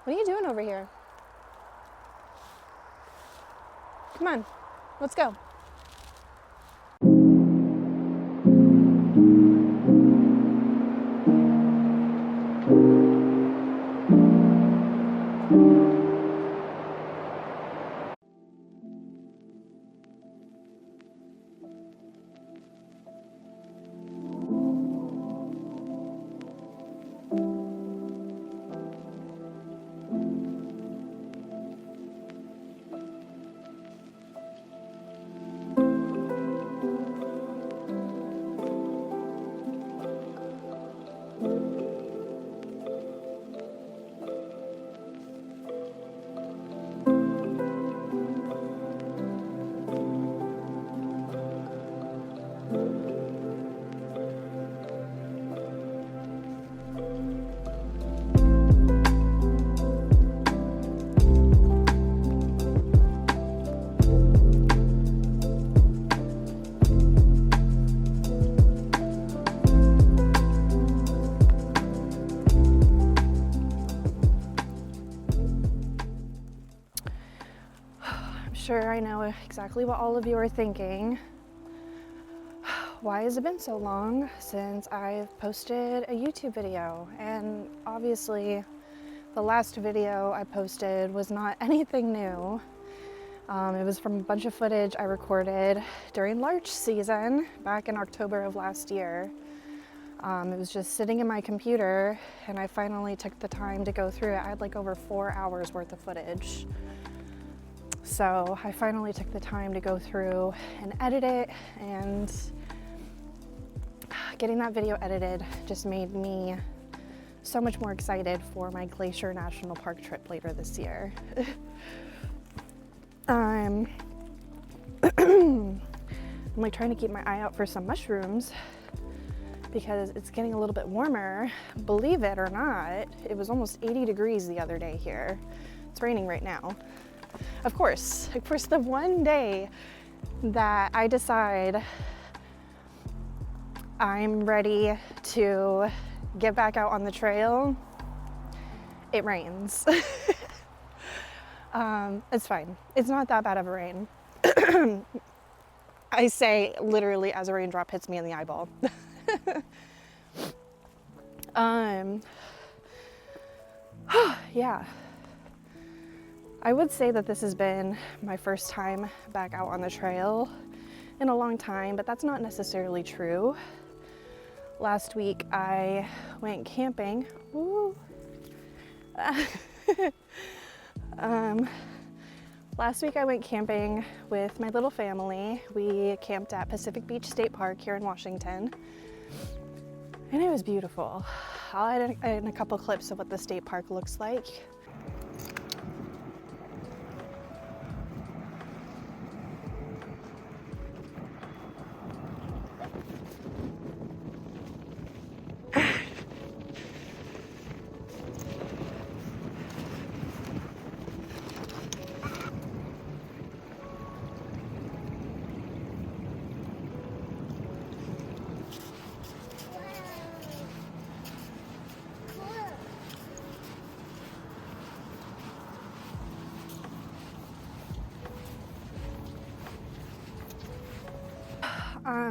What are you doing over here? Come on, let's go. Sure, I know exactly what all of you are thinking. Why has it been so long since I've posted a YouTube video? And obviously, the last video I posted was not anything new. It was from a bunch of footage I recorded during Larch season back in October of last year. It was just sitting in my computer, and I finally took the time to go through it. I had like over 4 hours worth of footage. So I finally took the time to go through and edit it, and getting that video edited just made me so much more excited for my Glacier National Park trip later this year. I'm like trying to keep my eye out for some mushrooms because it's getting a little bit warmer. Believe it or not, it was almost 80 degrees the other day here. It's raining right now. Of course, the one day that I decide I'm ready to get back out on the trail, it rains. It's fine. It's not that bad of a rain. I say literally as a raindrop hits me in the eyeball. Yeah. I would say that this has been my first time back out on the trail in a long time, but that's not necessarily true. Last week I went camping. Woo. Last week I went camping with my little family. We camped at Pacific Beach State Park here in Washington, and it was beautiful. I'll add in a couple clips of what the state park looks like.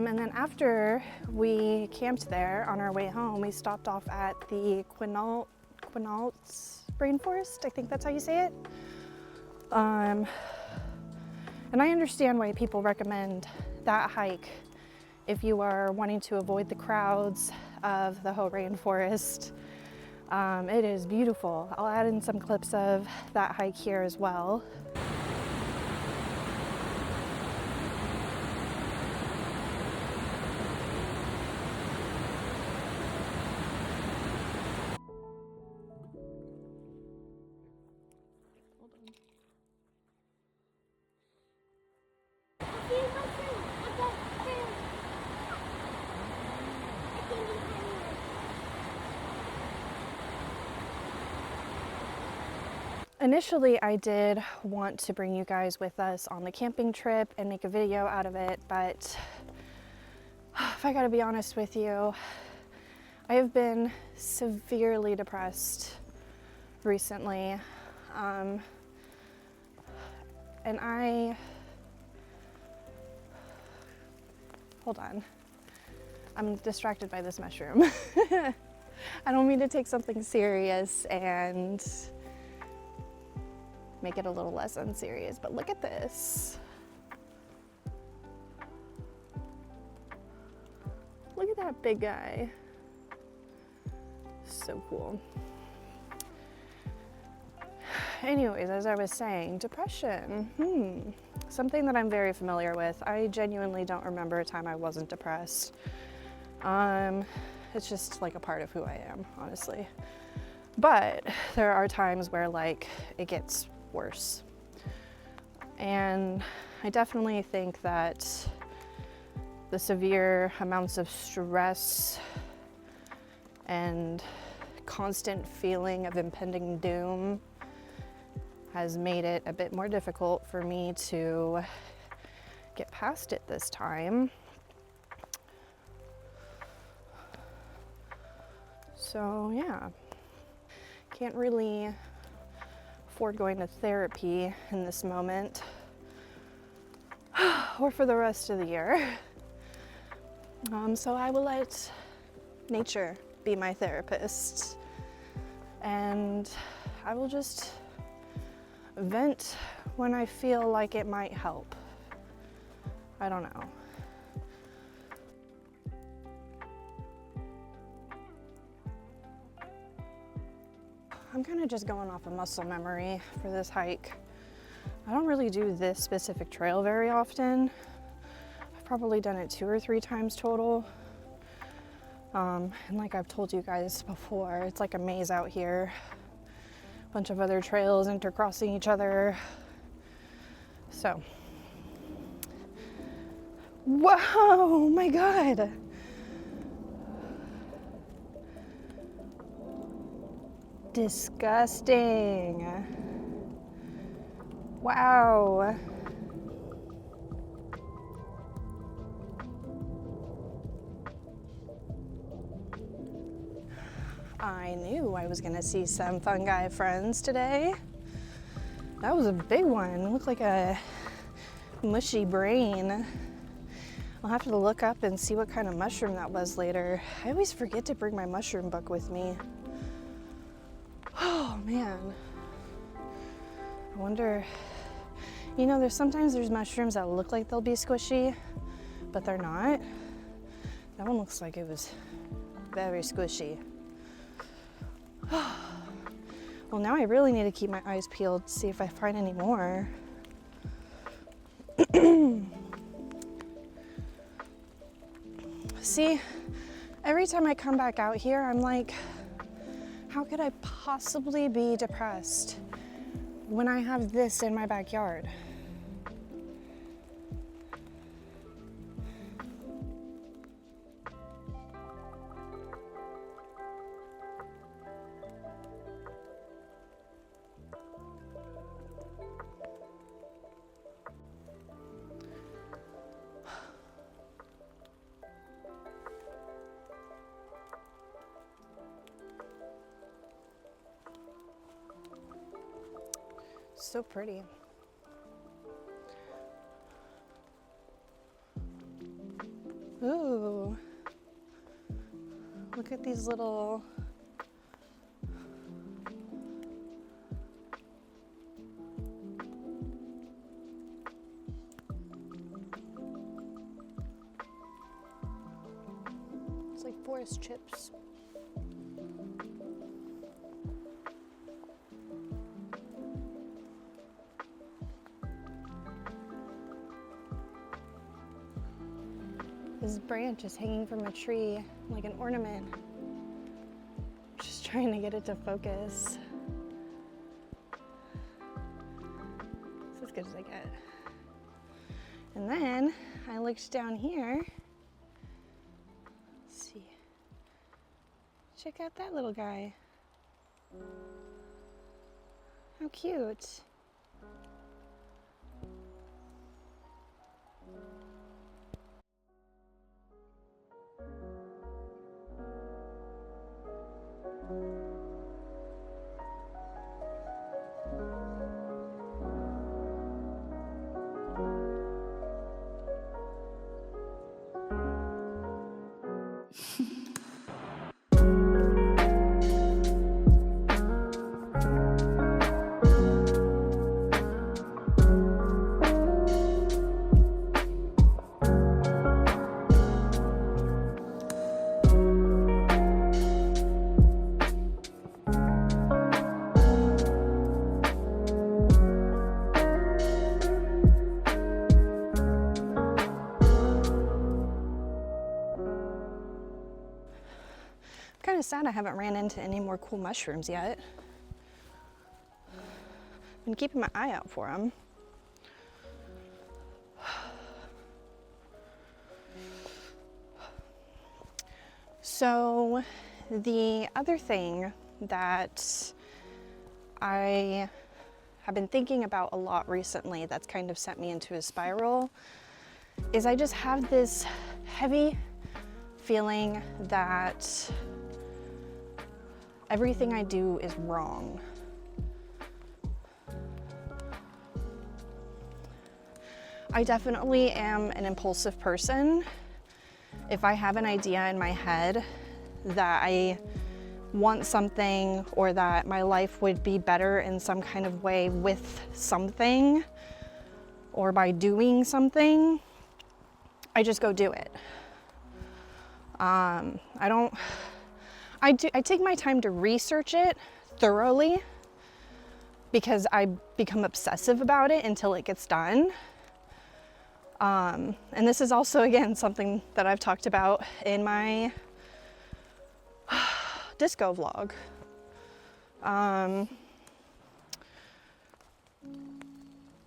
And then after we camped there, on our way home, we stopped off at the Quinault Rainforest. I think that's how you say it. And I understand why people recommend that hike if you are wanting to avoid the crowds of the Hoh Rainforest. It is beautiful. I'll add in some clips of that hike here as well. Initially, I did want to bring you guys with us on the camping trip and make a video out of it, but if I gotta be honest with you, I have been severely depressed recently. And hold on, I'm distracted by this mushroom. I don't mean to take something serious and make it a little less unserious, but look at this. Look at that big guy. So cool. Anyways, as I was saying, depression, something that I'm very familiar with. I genuinely don't remember a time I wasn't depressed. It's just like a part of who I am, honestly. But there are times where like it gets worse. And I definitely think that the severe amounts of stress and constant feeling of impending doom has made it a bit more difficult for me to get past it this time. So yeah, can't really afford going to therapy in this moment or for the rest of the year. So I will let nature be my therapist, and I will just vent when I feel like it might help. I don't know. I'm kind of just going off of muscle memory for this hike. I don't really do this specific trail very often. I've probably done it 2 or 3 times total. And like I've told you guys before, it's like a maze out here. A bunch of other trails intercrossing each other. So, whoa, my God. Disgusting. Wow. I knew I was gonna see some fungi friends today. That was a big one. It looked like a mushy brain. I'll have to look up and see what kind of mushroom that was later. I always forget to bring my mushroom book with me. Oh man. I wonder, you know, sometimes there's mushrooms that look like they'll be squishy, but they're not. That one looks like it was very squishy. Well, now I really need to keep my eyes peeled to see if I find any more. See, every time I come back out here, I'm like, how could I possibly be depressed when I have this in my backyard? So pretty. Ooh, look at these little it's like forest chips. This branch is hanging from a tree like an ornament. Just trying to get it to focus. It's as good as I get. And then I looked down here. Let's see. Check out that little guy. How cute. Kind of sad I haven't ran into any more cool mushrooms yet. Been keeping my eye out for them. So the other thing that I have been thinking about a lot recently that's kind of sent me into a spiral is I just have this heavy feeling that everything I do is wrong. I definitely am an impulsive person. If I have an idea in my head that I want something or that my life would be better in some kind of way with something or by doing something, I just go do it. I take my time to research it thoroughly because I become obsessive about it until it gets done. And this is also, again, something that I've talked about in my disco vlog.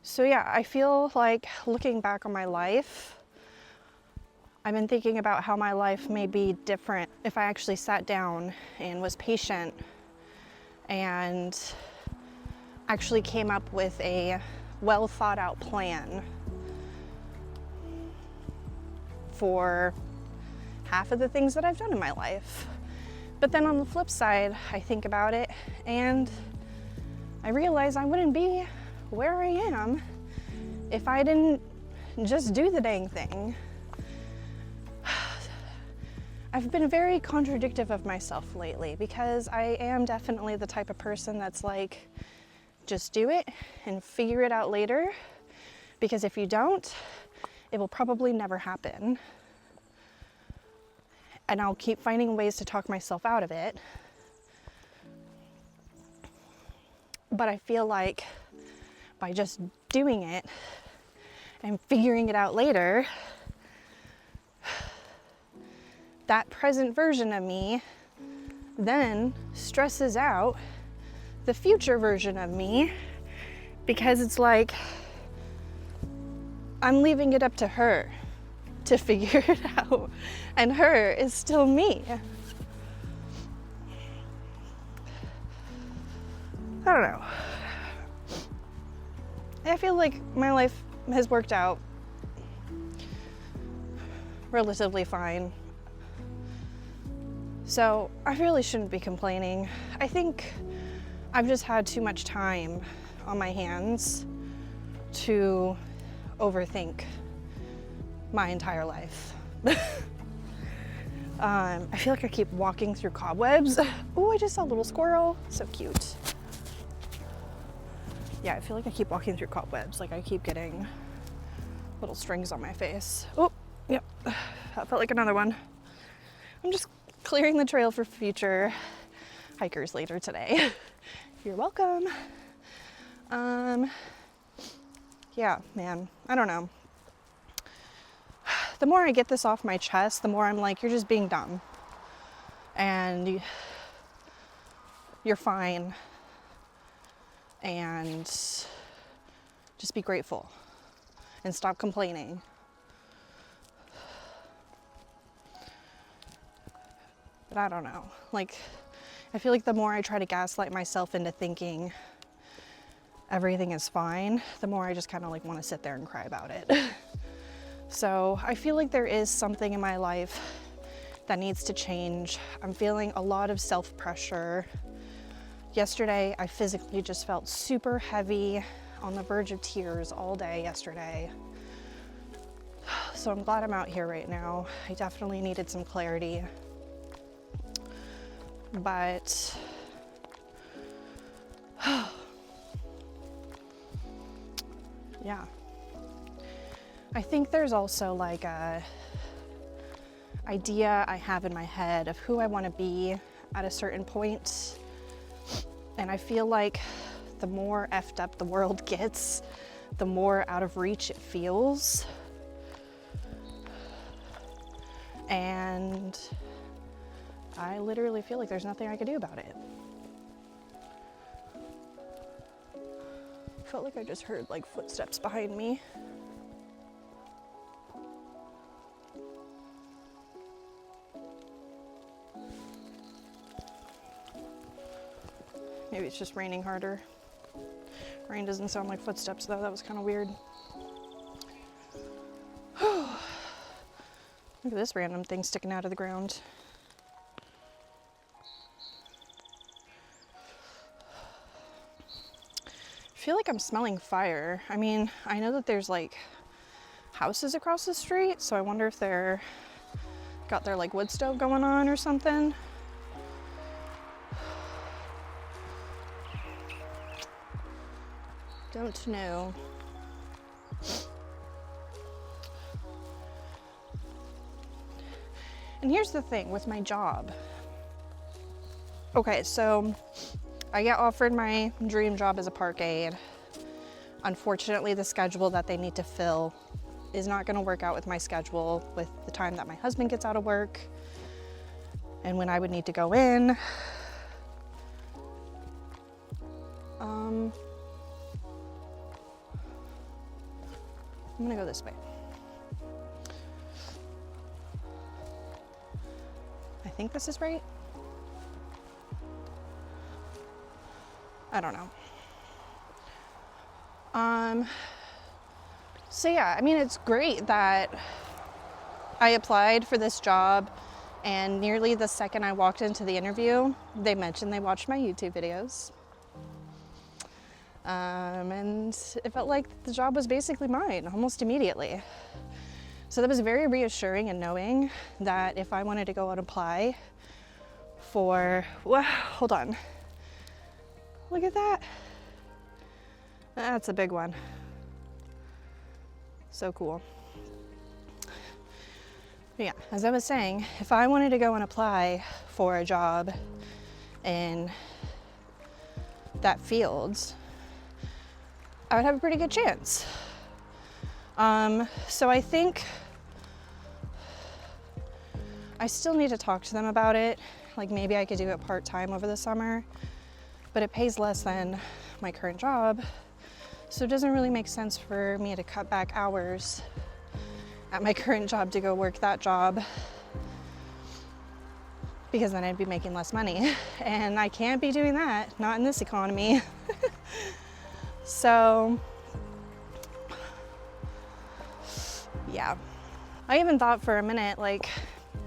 So yeah, I feel like looking back on my life, I've been thinking about how my life may be different if I actually sat down and was patient and actually came up with a well thought out plan for half of the things that I've done in my life. But then on the flip side, I think about it and I realize I wouldn't be where I am if I didn't just do the dang thing. I've been very contradictive of myself lately because I am definitely the type of person that's like, just do it and figure it out later, because if you don't, it will probably never happen. And I'll keep finding ways to talk myself out of it. But I feel like by just doing it and figuring it out later, that present version of me then stresses out the future version of me because it's like I'm leaving it up to her to figure it out, and her is still me. I don't know. I feel like my life has worked out relatively fine. So I really shouldn't be complaining. I think I've just had too much time on my hands to overthink my entire life. I feel like I keep walking through cobwebs. Oh, I just saw a little squirrel, so cute. Yeah, I feel like I keep walking through cobwebs, like I keep getting little strings on my face. Oh, yep, that felt like another one. I'm just clearing the trail for future hikers later today. You're welcome. Yeah, man, I don't know. The more I get this off my chest, the more I'm like, you're just being dumb. And you're fine. And just be grateful and stop complaining. But I don't know. Like, I feel like the more I try to gaslight myself into thinking everything is fine, the more I just kind of like want to sit there and cry about it. So I feel like there is something in my life that needs to change. I'm feeling a lot of self-pressure. Yesterday, I physically just felt super heavy, on the verge of tears all day yesterday. So so I'm glad I'm out here right now. I definitely needed some clarity. But yeah. I think there's also like a idea I have in my head of who I want to be at a certain point. And I feel like the more effed up the world gets, the more out of reach it feels. And I literally feel like there's nothing I can do about it. Felt like I just heard like footsteps behind me. Maybe it's just raining harder. Rain doesn't sound like footsteps though, that was kind of weird. Look at this random thing sticking out of the ground. I feel like I'm smelling fire. I mean, I know that there's like houses across the street, so I wonder if they're got their like wood stove going on or something. Don't know. And here's the thing with my job. Okay, so I get offered my dream job as a park aide. Unfortunately, the schedule that they need to fill is not going to work out with my schedule, with the time that my husband gets out of work and when I would need to go in. I'm gonna go this way. I think this is right. I don't know. So yeah, I mean, it's great that I applied for this job, and nearly the second I walked into the interview, they mentioned they watched my YouTube videos. And it felt like the job was basically mine almost immediately. So that was very reassuring in knowing that if I wanted to go and apply for, well, hold on. Look at that. That's a big one. So cool. But yeah, as I was saying, if I wanted to go and apply for a job in that field, I would have a pretty good chance. So I think I still need to talk to them about it. Like maybe I could do it part-time over the summer, but it pays less than my current job. So it doesn't really make sense for me to cut back hours at my current job to go work that job, because then I'd be making less money. And I can't be doing that, not in this economy. So, yeah. I even thought for a minute, like,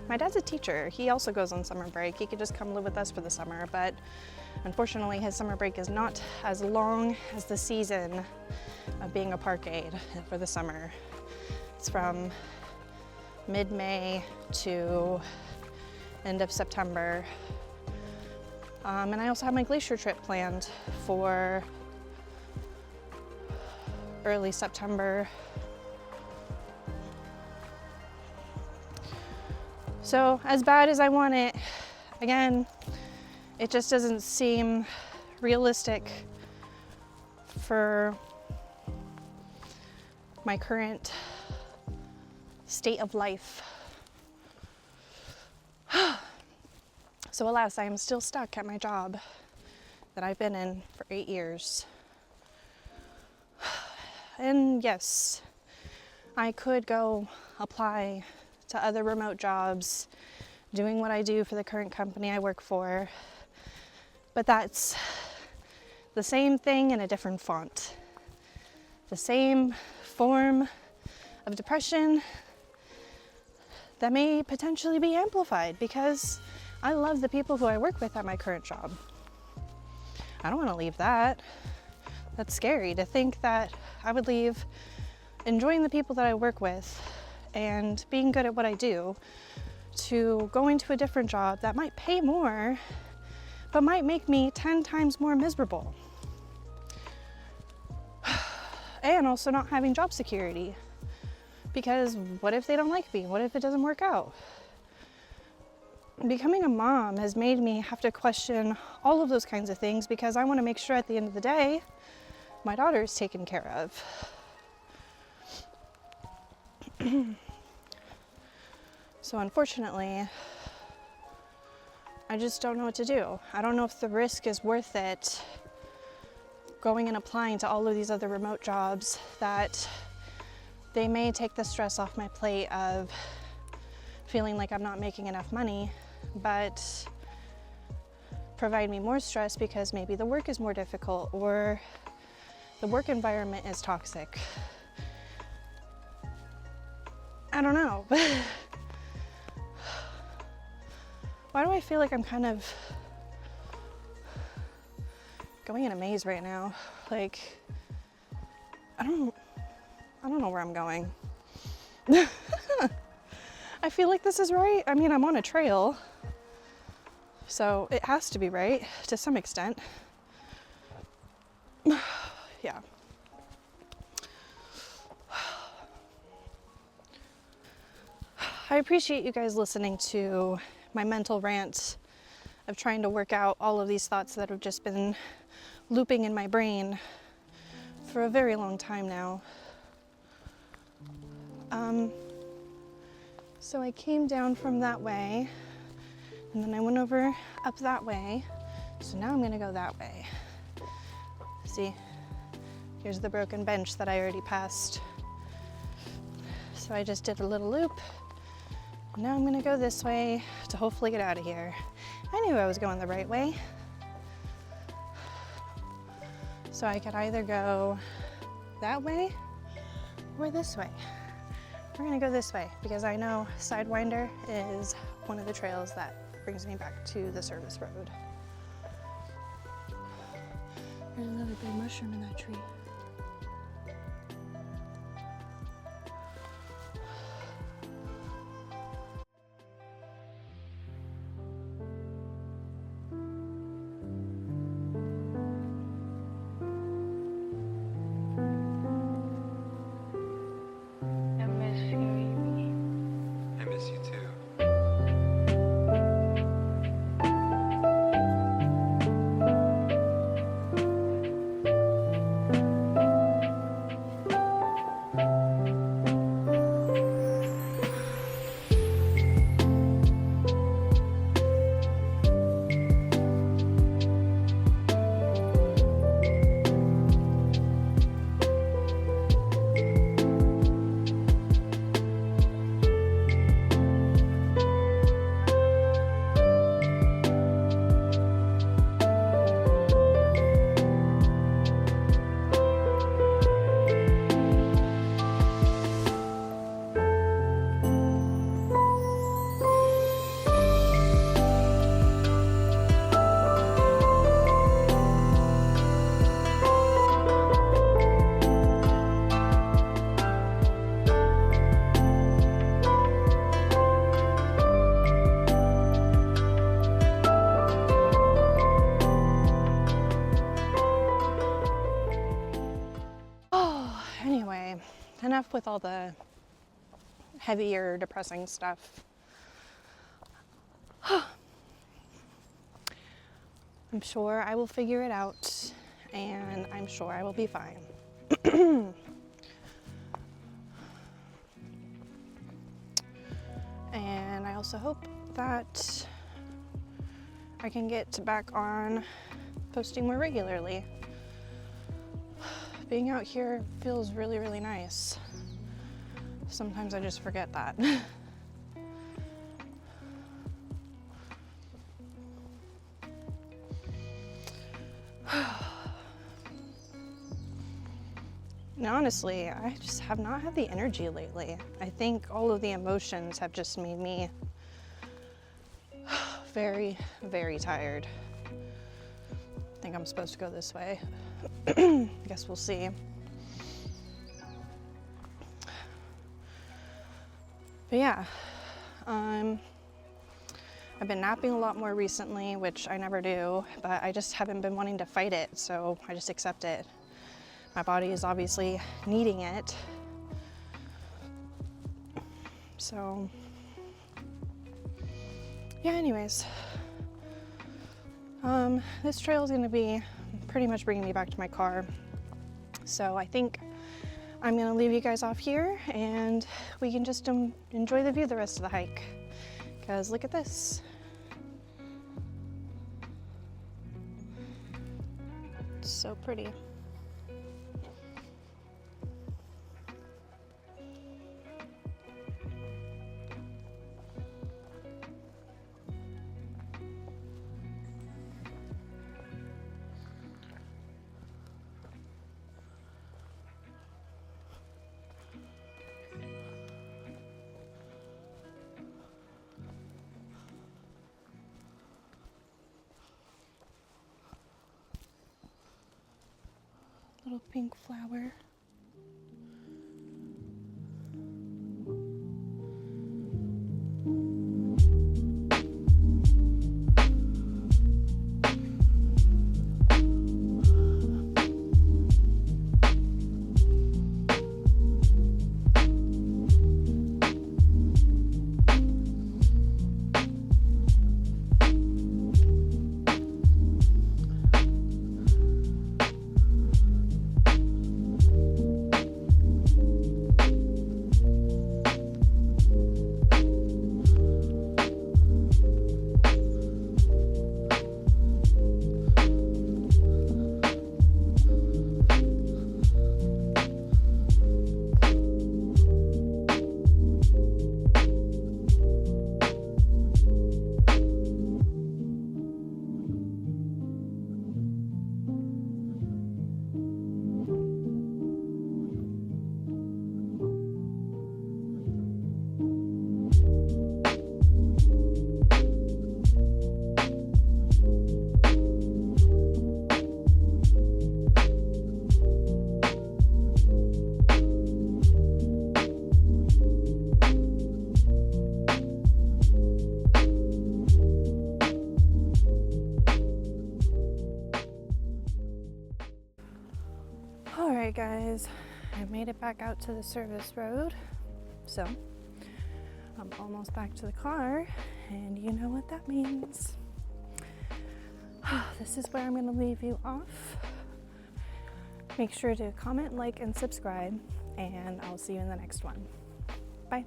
my dad's a teacher. He also goes on summer break. He could just come live with us for the summer, but unfortunately his summer break is not as long as the season of being a park aide for the summer. It's from mid-May to end of September. And I also have my glacier trip planned for early September. So as bad as I want it, again, it just doesn't seem realistic for my current state of life. So alas, I am still stuck at my job that I've been in for 8 years. And yes, I could go apply to other remote jobs, doing what I do for the current company I work for, but that's the same thing in a different font. The same form of depression that may potentially be amplified because I love the people who I work with at my current job. I don't want to leave that. That's scary to think that I would leave enjoying the people that I work with and being good at what I do to going to a different job that might pay more, but might make me 10 times more miserable. And also not having job security, because what if they don't like me? What if it doesn't work out? Becoming a mom has made me have to question all of those kinds of things, because I want to make sure at the end of the day my daughter is taken care of. So unfortunately, I just don't know what to do. I don't know if the risk is worth it, going and applying to all of these other remote jobs that they may take the stress off my plate of feeling like I'm not making enough money, but provide me more stress because maybe the work is more difficult or the work environment is toxic. I don't know. Why do I feel like I'm kind of going in a maze right now? Like, I don't know where I'm going. I feel like this is right. I mean, I'm on a trail, so it has to be right to some extent. Yeah. I appreciate you guys listening to my mental rant of trying to work out all of these thoughts that have just been looping in my brain for a very long time now. So I came down from that way, and then I went over up that way. So now I'm gonna go that way. See, here's the broken bench that I already passed. So I just did a little loop. Now I'm gonna go this way to hopefully get out of here. I knew I was going the right way. So I could either go that way or this way. We're gonna go this way because I know Sidewinder is one of the trails that brings me back to the service road. There's another big mushroom in that tree. I miss you too. Anyway, enough with all the heavier, depressing stuff. I'm sure I will figure it out, and I'm sure I will be fine. And I also hope that I can get back on posting more regularly. Being out here feels really, really nice. Sometimes I just forget that. And honestly, I just have not had the energy lately. I think all of the emotions have just made me very, very tired. I think I'm supposed to go this way. I guess we'll see. But yeah, I've been napping a lot more recently, which I never do, but I just haven't been wanting to fight it, so I just accept it. My body is obviously needing it. So, yeah, anyways. This trail is gonna be pretty much bringing me back to my car. So I think I'm gonna leave you guys off here and we can just enjoy the view the rest of the hike. Because look at this. It's so pretty. Little pink flower. Alright guys, I made it back out to the service road, so I'm almost back to the car, and you know what that means. This is where I'm going to leave you off. Make sure to comment, like, and subscribe, and I'll see you in the next one. Bye.